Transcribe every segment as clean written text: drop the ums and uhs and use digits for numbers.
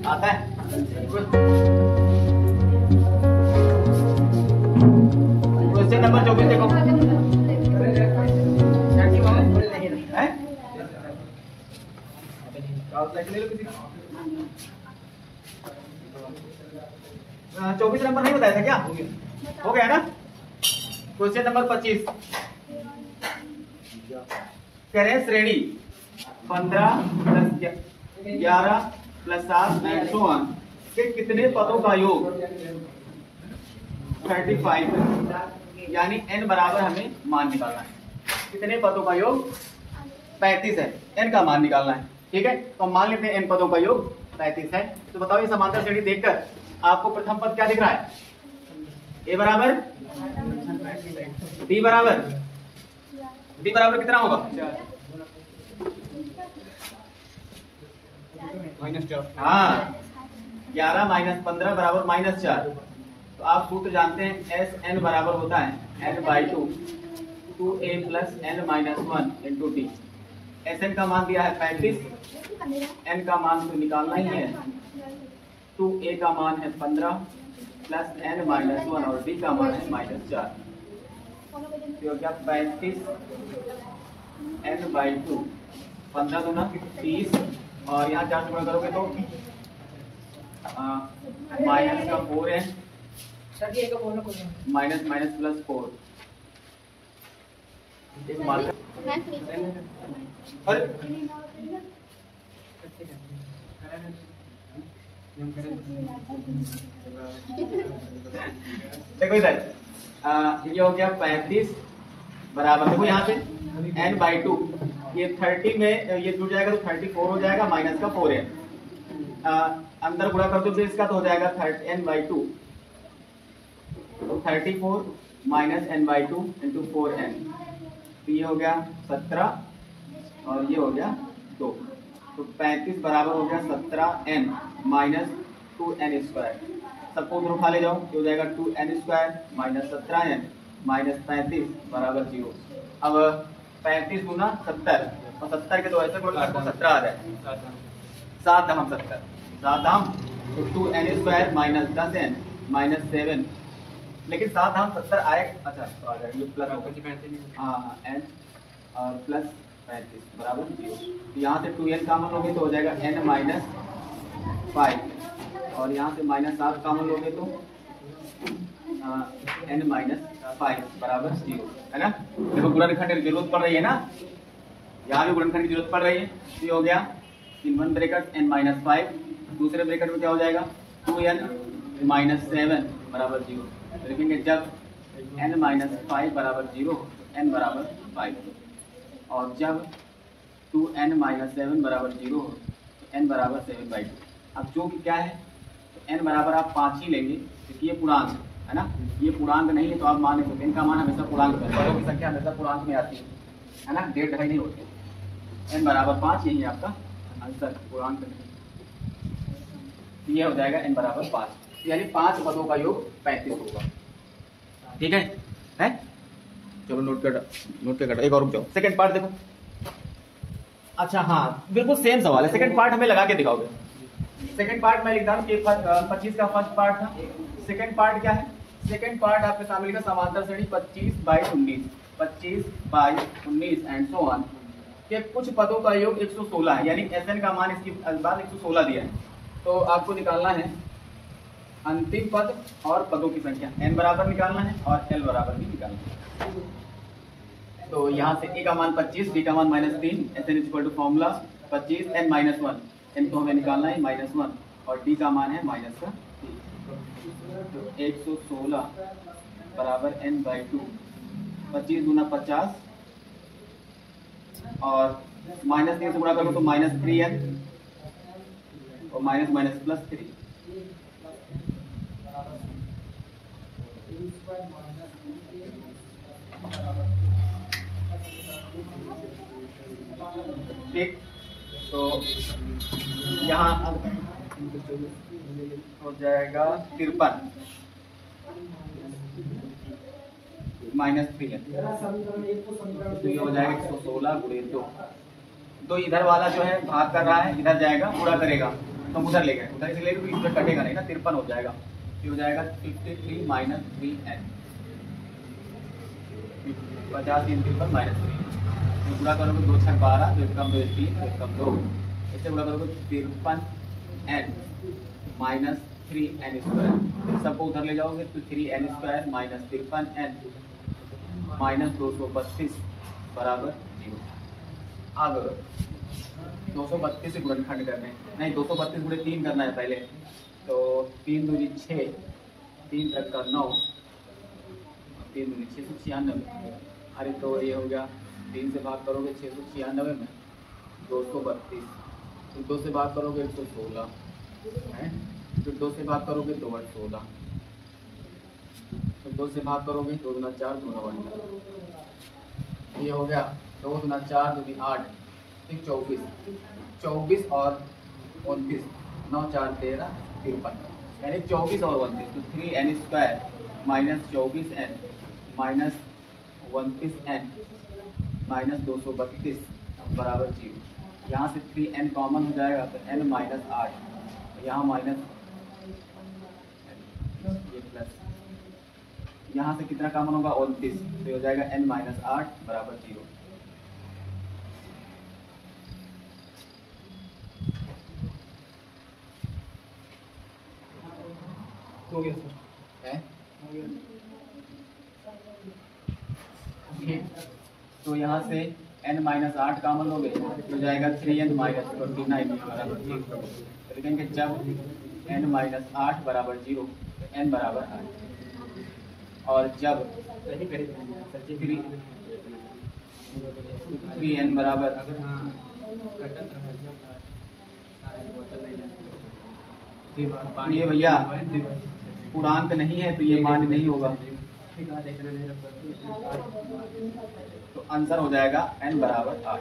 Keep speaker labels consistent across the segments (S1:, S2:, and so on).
S1: आता है। Question number 24 देखो। है 24 नंबर नहीं बताया था क्या? हो गया ना। क्वेश्चन नंबर 25 कह रहे हैं श्रेणी 15 + 11 + 7 एंड सो ऑन के कितने पदों का योग 35 है, यानी n बराबर हमें मान निकालना है। कितने पदों का योग 35 है, n का मान निकालना है। ठीक है, तो हम मान लेते हैं n पदों का योग 35 है। तो बताओ ये समांतर श्रेणी देखकर आपको प्रथम पद क्या दिख रहा है? a बराबर b बराबर कितना होगा? हाँ, 11 - 15 बराबर -4। तो आप सूत्र जानते हैं, एस एन बराबर होता है n/2 2a + n - 1 × t। S N का मान दिया है 35, n का मान तो निकालना ही है, 2a का मान है 15 + n - 1 और d का मान है -4। तो क्या 35 n/2 15 दूना 30 और यहाँ 4 से गुणा करोगे तो माइनस का 4n माइनस +4। देखो इधर ये हो गया 35 बराबर, देखो यहाँ से n/2 ये 30 में ये जुड़ जाएगा तो 34 हो जाएगा, माइनस का 4n अंदर गुणा कर दो तो इसका तो हो जाएगा n/2 तो 34 - n/2 × 4n। तो ये हो गया 17 और ये हो गया 2। तो 35 बराबर हो गया 17n - 2n²। सबको उधर उठा ले जाओ, तो हो जाएगा 2n² - 17n - 35 बराबर 0। अब 35 गुना 70 और 70 के तो ऐसे गुणा करते 17 आ जाए, 7 दाम 70 7 दाम तो 2n² - 10n - 7, लेकिन 7 दाम 70 आए। अच्छा तो आ जाएगा ये प्लस हाँ n और प्लस 35 बराबर 0। तो यहाँ से 2n कॉमन लोगे तो हो जाएगा n - 5 और यहाँ से -7 कॉमन लोगे तो n - 5 बराबर 0 है ना। देखो गुणनखंड की जरूरत पड़ रही है ना, यहाँ भी गुणनखंड की जरूरत पड़ रही है। तो ये हो गया इन वन ब्रैकेट n - 5, दूसरे ब्रैकेट में क्या हो जाएगा 2n - 7 बराबर 0। लिखेंगे जब n - 5 बराबर 0 n बराबर 5 और जब 2n - 7 बराबर 0 तो n बराबर 7/2। अब जो कि क्या है तो n बराबर आप 5 ही लेंगे क्योंकि ये पूर्णांक है ना, ये पूर्णांक नहीं है तो आप मान सकते हैं इनका मान हमेशा पूर्णांक में, पदों की संख्या हमेशा पूर्णांक में आती है ना, 1.5 ढाई नहीं होती। n बराबर 5 यही है आपका आंसर, पूर्णांक नहीं। ये हो जाएगा n बराबर 5, यानी 5 पदों का योग 35 होगा। ठीक है चलो नोट कर एक और रुक जाओ, सेकंड पार्ट देखो। अच्छा हाँ बिल्कुल सेम सवाल है, सेकंड पार्ट हमें लगा के दिखाओगे। सेकंड पार्ट मैं लिखता हूँ कि 25 का फर्स्ट पार्ट था, सेकंड पार्ट क्या है? सेकंड पार्ट आपके सामने लिखा समांतर श्रेणी 25/19 एंड सो ऑन के कुछ पदों का योग 116 है, यानी Sn का मान इसकी बाद 116 दिया है। तो आपको निकालना है अंतिम पद और पदों की संख्या, n बराबर निकालना है और l बराबर भी निकालना है। तो यहाँ से a का मान 25, d का मान -3, Sn = फॉर्मूला 25 n - 1, n को हमें निकालना है -1 और d का मान है -3। तो 116 बराबर n/2, 25 गुना 50 और -3 से गुणा करो तो -3n और +3। ठीक, तो यहाँ हो जाएगा 53 -3 है, तो ये हो जाएगा 116 × 2। तो इधर वाला जो है भाग कर रहा है, इधर जाएगा गुणा करेगा तो उधर ले गए, उधर से ले गए तो इसमें कटेगा नहीं ना, 53 हो जाएगा। ये हो जाएगा 53 माइनस 3n, 50 3 53 माइनस 3। गुणा करोगे 2 6 12, 2 कम 2 3, 2 कम 2, इससे गुणा करोगे 53n माइनस 3n स्क्वायर। सबको उधर ले जाओगे तो 3n square minus 53n minus 232 बराबर 0। अब 232 से गुणनखंड करने, नहीं 232 गुणे 3 करना है पहले, तो 3 दूनी 6, 3 तक का 9, 3 दूनी 696। अरे तो ये हो गया 3 से भाग करोगे 696 में 232, फिर 2 से भाग करोगे 116 है, फिर 2 से भाग करोगे 2 8 16, फिर 2 से भाग करोगे 2 गुना 4 2 9। ये हो गया 2 गुना 4 2 8, 24, 24 और 29, 9 4 13 53, यानी 24 और 29, तो 3n square minus 24n minus 29n minus 232 बराबर 0। यहाँ से 3n कॉमन हो जाएगा तो n माइनस 8, यहाँ माइनस ये प्लस, यहाँ से कितना कॉमन होगा 29, तो हो जाएगा n माइनस 8 बराबर 0।
S2: हो गया सर,
S1: है
S2: हो गया।
S1: ठीक, तो यहाँ से n माइनस 8 कॉमन हो गए तो हो जाएगा 3n माइनस 49 बराबर 0। तो लिखेंगे जब n माइनस 8 बराबर 0 तो n बराबर 8, और जब 3n बराबर ये भैया पूर्णांक नहीं है तो ये मान नहीं होगा, तो आंसर हो जाएगा n बराबर 8।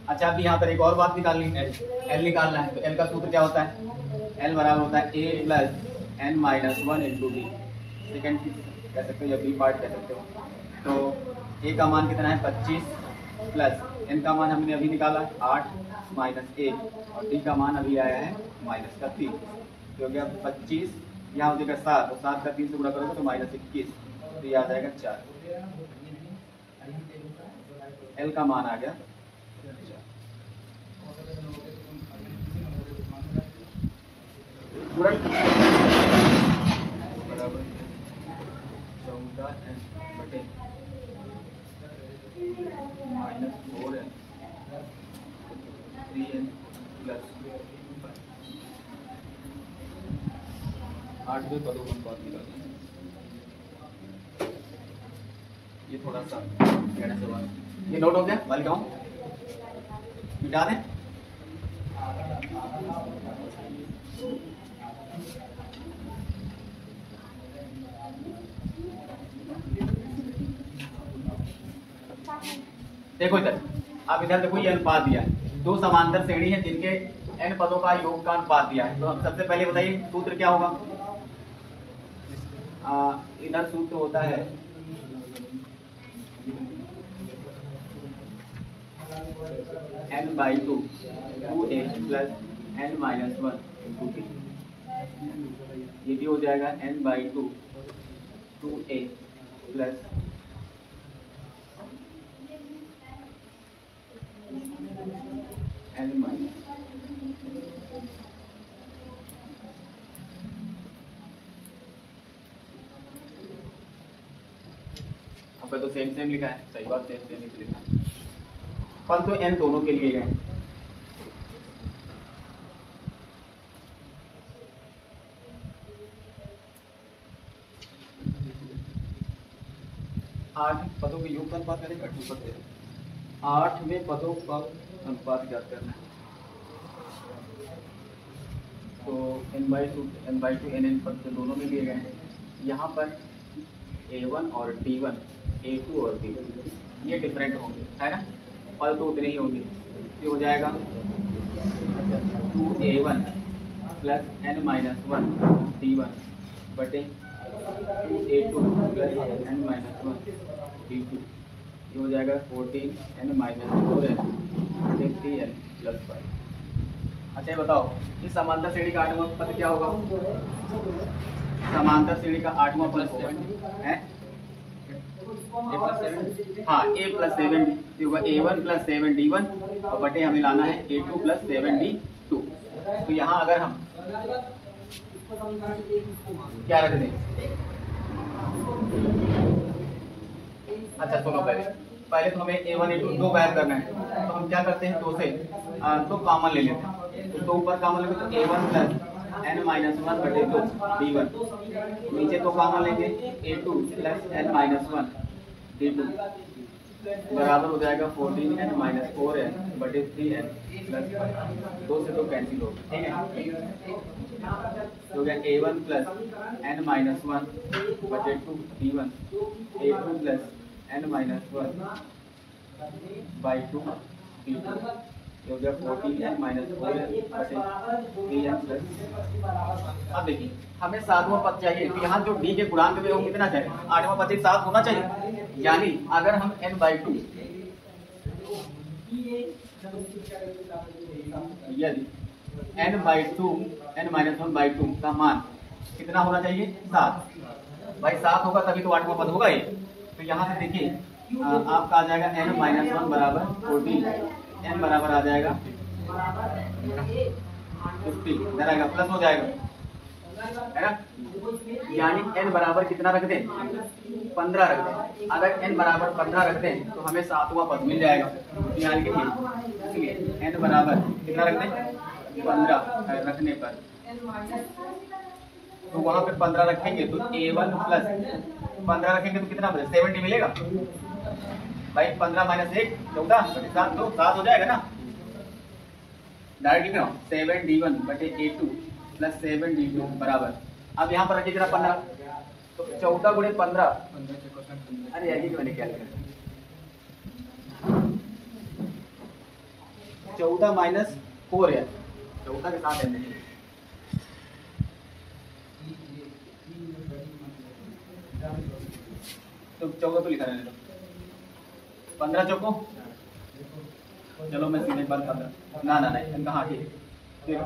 S1: अच्छा अभी यहाँ पर एक और बात निकालनी है, l निकालना है, तो l का सूत्र क्या होता है, l बराबर होता है a plus n minus 1 into D, second कह सकते हो या बी पार्ट कह सकते हो। तो a का मान कितना है 25 प्लस n का मान हमने अभी निकाला 8 माइनस 1, और d का मान अभी आया है माइनस का 3, तो हो गया 25, यहाँ हो जाएगा 7, तो 7 का 3 से गुणा करोगे तो माइनस 21, तो ये आ जाएगा 4, l का मान आ गया। बराबर 14n बटे माइनस 4n 3n प्लस 8 में पदों का अनुपात निकालें। ये थोड़ा सा गहरा सवाल, ये नोट हो गया, वाल कहूँ मिटा दें। देखो इधर, आप इधर देखो ये अनुपात दिया है, दो समांतर श्रेणी है जिनके n पदों का योग का अनुपात दिया है। तो हम सबसे पहले बताइए सूत्र क्या होगा। इधर सूत्र होता है n by 2 2a plus n minus 1 into T, ये भी हो जाएगा n by 2 2a plus n minus आपका तो सेम सेम लिखा है, सही बात, सेम सेम लिखा है, पर तो n दोनों के लिए गए। आठ पदों के योग का अनुपात करेंगे, 8वें पदों का अनुपात ज्ञात करना है। तो n/2 n पद तो दोनों में लिए गए हैं। यहाँ पर a1 और d1, a2 और d1 ये डिफरेंट होंगे, है ना, पद तो उतने ही होंगे। ये हो जाएगा 2a1 plus n minus 1 d1 बटे 2a2 plus n minus 1 d2, ये हो जाएगा 14 n माइनस 4n बटे 3n प्लस 5। अच्छा ये बताओ, इस समांतर श्रेणी का 8वां पद क्या होगा? समांतर श्रेणी का 8वां पद है हाँ a प्लस 7d, तो होगा a1 प्लस 7d1 और बटे हमें लाना है a2 प्लस 7d2। तो यहाँ अगर हम क्या रख दें? अच्छा सुनो, पहले तो हमें a1 a2 दो गायब करना है, तो हम क्या करते हैं, दो से तो कॉमन ले लेते हैं। तो दो ऊपर कॉमन लेंगे तो a1 प्लस n माइनस 1 बटे 2 d1, नीचे तो कॉमन लेंगे a2 plus n minus 1 d2 बराबर हो जाएगा 14n माइनस 4n बटे 3n प्लस 2 से तो कैंसिल हो, ठीक है। तो गया a1 प्लस n माइनस 1 बटे 2 d1, a2 plus n minus 1 by 2 d2 हो गया 14n माइनस 4n बटे 3n प्लस। अब देखिए हमें 7वां पद चाहिए, तो यहाँ जो d के गुणांक में वो कितना चाहिए? 8वां पद 7 होना चाहिए, यानी अगर हम n बाई 2 यदि n by 2 n minus 1 by 2 का मान कितना होना चाहिए? 7। भाई 7 होगा तभी तो 8वां पद होगा ये। तो यहाँ से देखिए आपका आ जाएगा n माइनस 1 बराबर 14, n बराबर आ जाएगा 50, इधर आएगा प्लस हो जाएगा, है ना। यानी n बराबर कितना रख दें? 15 रख दें। अगर n बराबर 15 रख दें तो हमें 7वां पद मिल जाएगा। यानी कि इसलिए n बराबर कितना रख दें? 15 रखने पर, तो वहां पे 15 रखेंगे तो a1 प्लस 15 रखेंगे तो कितना बचे? 70 मिलेगा। भाई 15 माइनस 1 14 7 तो 7 हो जाएगा ना। डायरेक्ट लिख रहा हूँ 7d1 बटे a2 प्लस 7d2 बराबर, अब यहाँ पर रखिए जरा 15, तो 14 गुणे 15, अरे यार ये मैंने क्या लिखा? 14 माइनस 4 है, 14 के साथ है नहीं, तो 14 तो लिखा रहने दो, 15 चौको, चलो मैं सीधे बात 15 ना इनका हाँ ठीक, फिर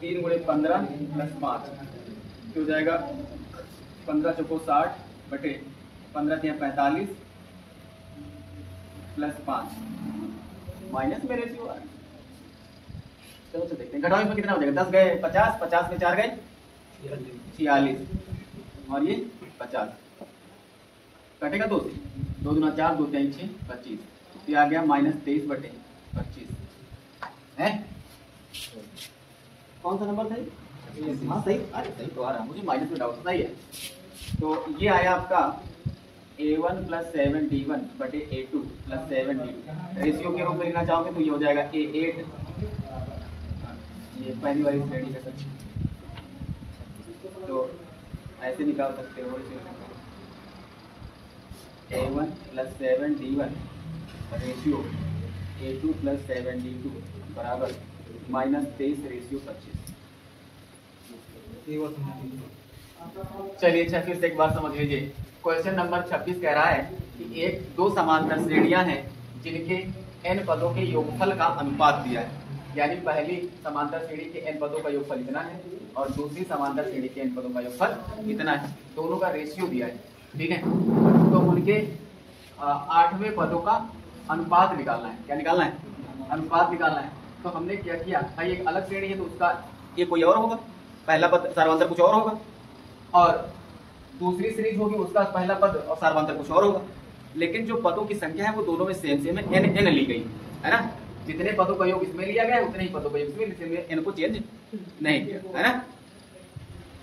S1: 3 गुणे 15 प्लस 5 हो जाएगा 15 चौको 60 बटे 15 के 45 प्लस 5 माइनस में रेशियो आ रहा है। चलो देखते हैं घटाओ, इसमें कितना हो जाएगा? 10 गए 50, 50 में 4 गए 46 और ये 50, कटेगा 2 से, 2 दूना 4 2 3 6 25, ये आ गया माइनस 23 बटे 25 है। कौन सा नंबर था? हाँ सही, अरे सही तो आ रहा है, मुझे माइनस में डाउट सही है। तो ये आया आपका a1 प्लस 7d1 बटे a2 प्लस 7d2, रेशियो के रूप में लिखना चाहोगे तो ये हो जाएगा a8, ये पहली वाली श्रेणी का सच, तो ऐसे निकाल सकते हो a1 plus 7d1 ratio a2 plus 7d2 बराबर माइनस 23 रेशियो 25। चलिए अच्छा फिर से एक बार समझ लीजिए, क्वेश्चन नंबर 26 कह रहा है कि दो समांतर श्रेणियां हैं जिनके n पदों के योगफल का अनुपात दिया है, यानी पहली समांतर श्रेणी के n पदों का योगफल इतना है और दूसरी समांतर श्रेणी के n पदों का योगफल इतना है, दोनों का रेशियो दिया है, ठीक है। तो उनके 8वें पदों का अनुपात निकालना है। क्या निकालना है? अनुपात निकालना है। तो हमने क्या किया, भाई एक अलग श्रेणी है तो उसका ये कोई और होगा, पहला पद सार्वंतर कुछ और होगा, और दूसरी सीरीज होगी उसका पहला पद और सार्वंतर कुछ और होगा, लेकिन जो पदों की संख्या है वो दोनों में सेम है, n ली गई है ना। जितने पदों का योग इसमें लिया गया उतने ही पदों का योग इसमें, n को चेंज नहीं किया है ना।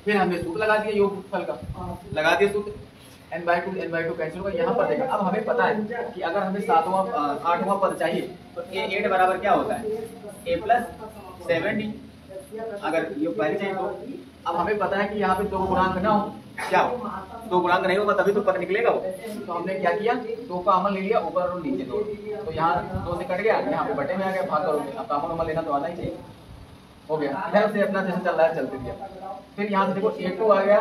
S1: फिर हमने सूत्र लगा दिया योगफल का, लगा दिया सूत्र, n/2 कैंसिल होगा। यहाँ पर देखा, अब हमें पता है कि अगर हमें 8वां पद चाहिए तो a8 बराबर क्या होता है? a plus 7d। अगर ये पहले चाहिए तो अब हमें पता है कि यहाँ पे दो गुणांक ना हो, क्या हो? दो गुणांक नहीं होगा तभी तो पद निकलेगा वो। तो हमने क्या किया, 2 का अमल ले लिया ऊपर और नीचे 2, तो यहाँ 2 से कट गया, यहाँ पे बटे में आ गया, भाग करोगे, अब कामन अमल लेना तो आना ही चाहिए, हो गया। इधर से अपना जैसे चल रहा है चलते दिया। फिर यहाँ से देखो a2 आ गया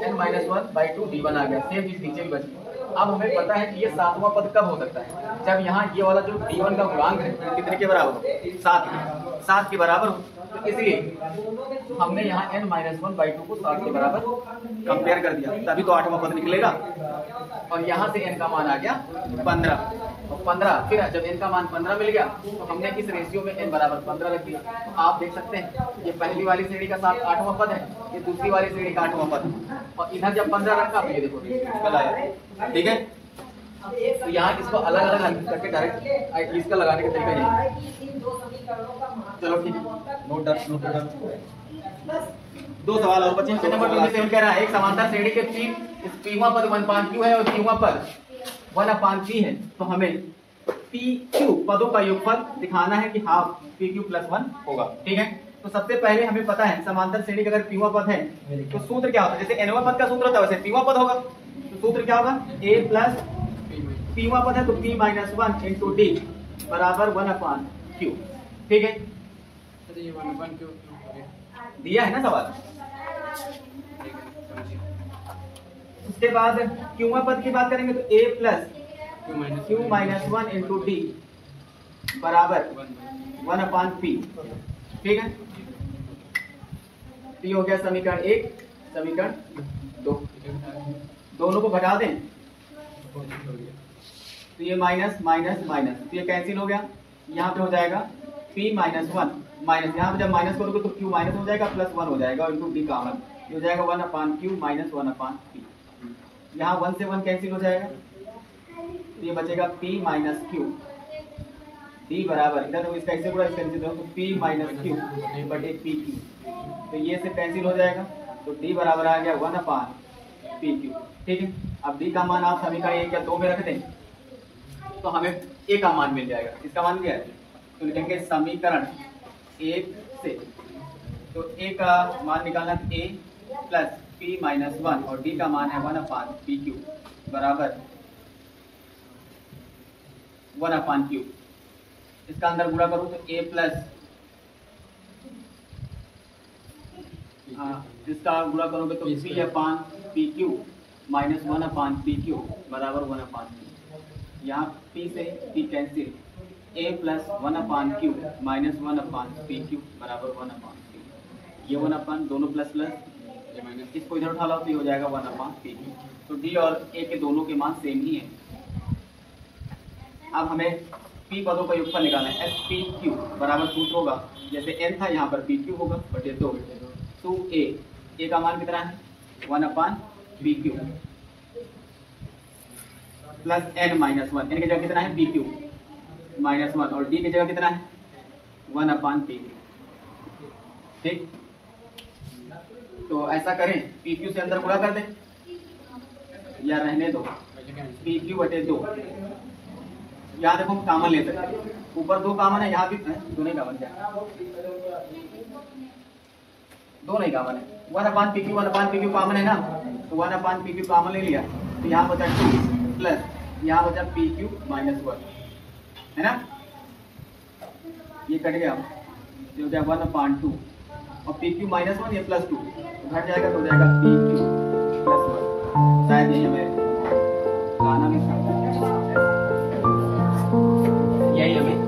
S1: n-1/2 d1 आ गया, सेम चीज नीचे भी बची, अब हमें पता है कि ये सातवां पद कब हो सकता है, जब यहाँ ये वाला जो d1 का गुणांक है कितने के बराबर हो, 7 के बराबर हो। तो इसलिए हमने यहाँ n-1/2 को 7 के बराबर कंपेयर कर दिया, तभी तो 8वां पद निकलेगा। और यहाँ से n का मान आ गया 15, और 15 फिर जब n का मान 15 मिल गया तो हमने इस रेशियो में n बराबर 15 रख दिया। तो आप देख सकते हैं ये पहली वाली श्रेणी का 8वां पद है, ये दूसरी वाली श्रेणी का 8वां पद है, और इधर जब 15 रखा तो ये देखो निकल आया। ठीक है, तो यहाँ इसको अलग अलग करके डायरेक्ट इसका लगाने का तरीका है। चलो ठीक है, नोट डाउन। 2 सवाल और बचे। नंबर 27 कह रहा है एक समांतर श्रेणी के P1 पद 1/q है और Q1 पद 1/p है, तो हमें PQ पदों का योगफल दिखाना है कि हाफ PQ + 1 होगा। ठीक है, तो सबसे पहले हमें पता है समांतर श्रेणी का अगर P1 पद है तो सूत्र क्या होता है, जैसे N1 पद का सूत्र होता है वैसे P1 पद होगा। तो सूत्र क्या होगा, A + P1 पद है तो P - 1 × D बराबर 1/q। ठीक है, दिया है ना सवाल। उसके बाद Q1 पद की बात करेंगे तो A + Q - 1 × D बराबर 1/p। ठीक है, तो ये हो गया समीकरण 1, समीकरण 2। दोनों को घटा दें तो ये माइनस माइनस माइनस, तो ये कैंसिल हो गया। यहाँ पे हो जाएगा P - 1 माइनस, यहाँ पे जब माइनस करोगे तो Q माइनस हो जाएगा, +1 हो जाएगा इंटू D कॉमन, ये हो जाएगा 1/q - 1/p। यहाँ 1 से 1 कैंसिल हो जाएगा, तो ये बचेगा P - q। D बराबर इधर इसका इससे पूरा कैंसिल हो तो P - q बटे PQ, तो ये से कैंसिल हो जाएगा, तो D बराबर आ गया 1/PQ। ठीक है, अब D का मान आप समीकरण 1 या 2 में रख दें तो हमें A का मान मिल जाएगा। इसका मान क्या है, तो लिखेंगे समीकरण 1 से, तो A का मान निकालना A + P - 1 और D का मान है 1/PQ बराबर 1/Q। इसका अंदर गुणा करूं तो A प्लस इसका गुणा करोगे तो P/PQ - 1/PQ बराबर 1/Q। यहाँ P से P cancel, A + 1/Q - 1/PQ बराबर 1/Q। ये 1/, दोनों प्लस प्लस, इसको इधर उठा लो तो ये हो जाएगा 1/PQ। तो D और A के दोनों के मान सेम ही हैं। अब हमें P पदों का योगफल निकालना है। SPQ बराबर सूत्र होगा, जैसे n था यहाँ पर PQ होगा बटे 2 A का मान कितना है 1/PQ प्लस n - 1, n की जगह कितना है PQ -1 और D की जगह कितना है 1/PQ। ठीक, तो ऐसा करें PQ से अंदर गुणा कर दें या रहने दो, PQ बटे 2। यहाँ देखो हम कॉमन ले सकते हैं, ऊपर 2 कॉमन है, यहाँ भी 2 नहीं कॉमन, क्या 2 नहीं कॉमन है, 1/PQ कॉमन है ना, तो 1/PQ कॉमन ले लिया, तो यहाँ बचा 2 प्लस यहाँ बचा PQ - 1 है ना, ये कट गया, ये हो जाएगा 1/2 और PQ - 1 ये +2 घट जाएगा तो हो जाएगा PQ + 1। शायद यही हमें गाना में यही हमें